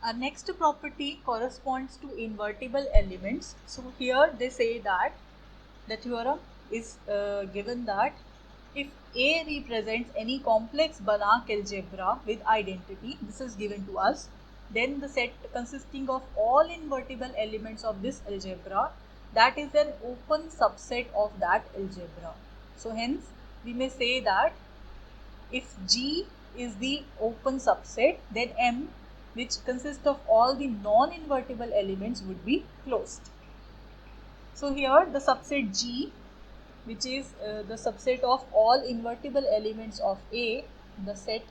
Our next property corresponds to invertible elements. So here they say that the theorem is given that if A represents any complex Banach algebra with identity, this is given to us, then the set consisting of all invertible elements of this algebra, that is an open subset of that algebra. So hence we may say that if G is the open subset, then M, which consists of all the non-invertible elements, would be closed. So here the subset G, which is the subset of all invertible elements of A, the set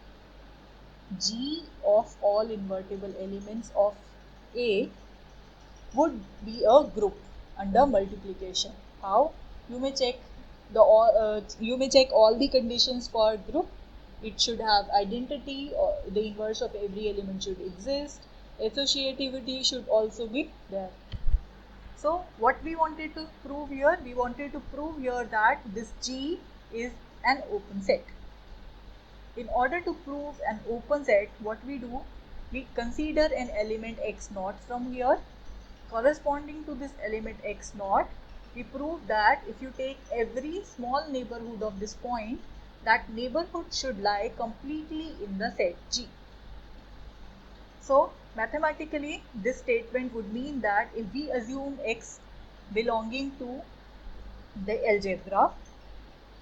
G of all invertible elements of A would be a group under multiplication. How? You may check all the conditions for group. It should have identity, or the inverse of every element should exist. Associativity should also be there. So what we wanted to prove here? We wanted to prove here that this G is an open set. In order to prove an open set, what we do? We consider an element x naught from here. Corresponding to this element x naught, we prove that if you take every small neighborhood of this point, that neighborhood should lie completely in the set G. So mathematically, this statement would mean that if we assume x belonging to the algebra,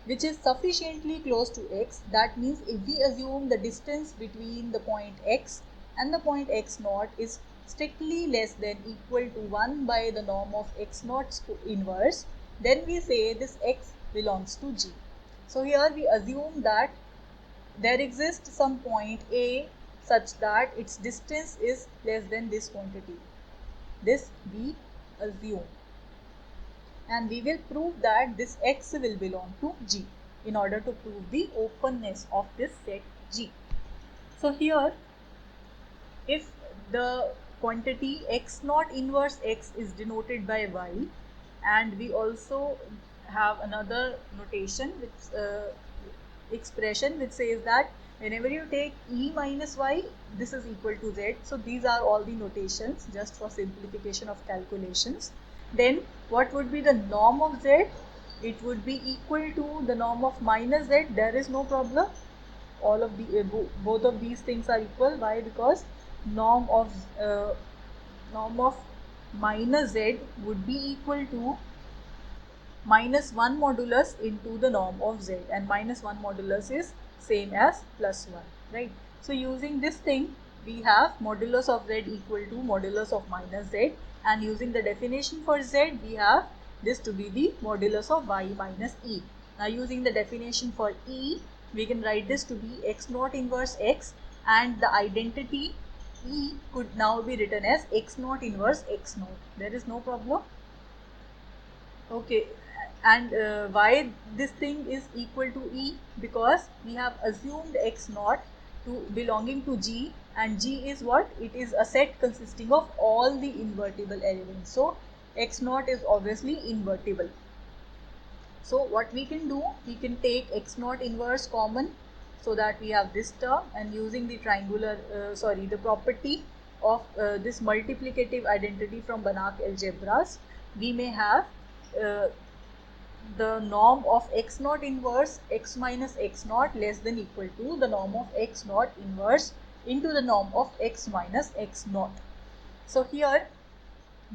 which is sufficiently close to x, that means if we assume the distance between the point x and the point x naught is strictly less than equal to 1 by the norm of x naught inverse, then we say this x belongs to G. So here we assume that there exists some point A such that its distance is less than this quantity. This we assume. And we will prove that this x will belong to G in order to prove the openness of this set G. So here, if the quantity x naught inverse x is denoted by y, and we also have another notation which expression which says that whenever you take e minus y, this is equal to z. So these are all the notations just for simplification of calculations. Then what would be the norm of z? It would be equal to the norm of minus z. There is no problem. All of the both of these things are equal. Why? Because norm of minus z would be equal to minus 1 modulus into the norm of z, and minus 1 modulus is same as plus 1, right? So using this thing, we have modulus of z equal to modulus of minus z, and using the definition for z, we have this to be the modulus of y minus e. Now using the definition for e, we can write this to be x naught inverse x, and the identity e could now be written as x naught inverse x naught. There is no problem. Okay, and why this thing is equal to E? Because we have assumed x naught to belonging to G, and G is what? It is a set consisting of all the invertible elements. So x naught is obviously invertible. So what we can do? We can take x naught inverse common, so that we have this term, and using the the property of this multiplicative identity from Banach algebras, we may have the norm of x naught inverse x minus x naught less than equal to the norm of x naught inverse into the norm of x minus x naught. So here,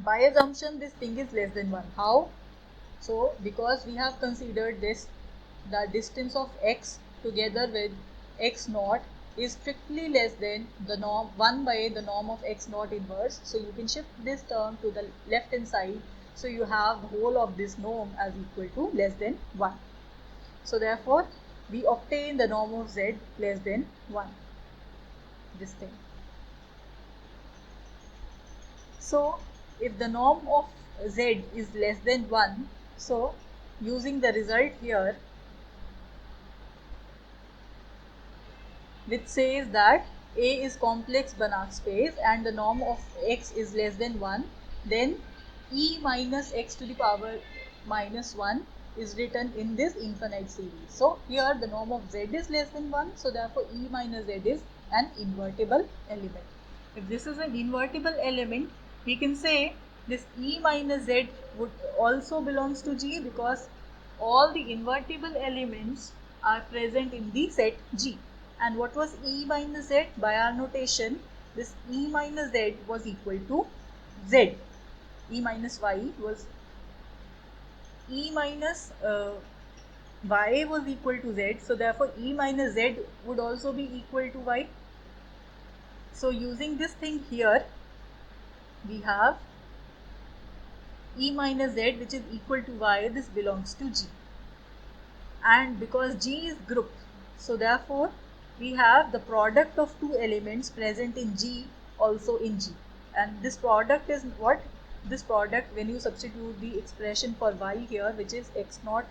by assumption, this thing is less than 1. How? So because we have considered this, the distance of x together with x naught is strictly less than the norm 1 by the norm of x naught inverse. So you can shift this term to the left hand side. So you have the whole of this norm as equal to less than 1. So therefore, we obtain the norm of z less than 1. This thing. So if the norm of z is less than 1, so using the result here, which says that A is complex Banach space and the norm of x is less than 1, then e minus x to the power minus 1 is written in this infinite series. So here the norm of z is less than 1, so therefore e minus z is an invertible element. if this is an invertible element, we can say this E minus Z would also belongs to G, because all the invertible elements are present in the set G. And what was E minus Z? By our notation, this E minus Z was equal to Z. E minus Y was E minus Y was equal to Z. So therefore E minus Z would also be equal to Y. So using this thing here, we have E minus Z, which is equal to Y. This belongs to G. And because G is group, so therefore we have the product of two elements present in G also in G. And this product is what? This product, when you substitute the expression for Y here, which is x naught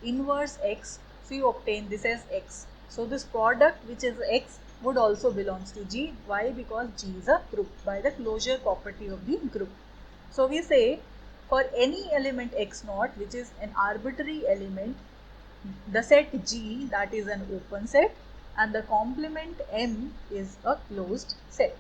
inverse x, so you obtain this as x. So this product, which is x, would also belongs to G. Why? Because G is a group by the closure property of the group. So we say for any element x naught, which is an arbitrary element, the set G, that is an open set, and the complement M is a closed set.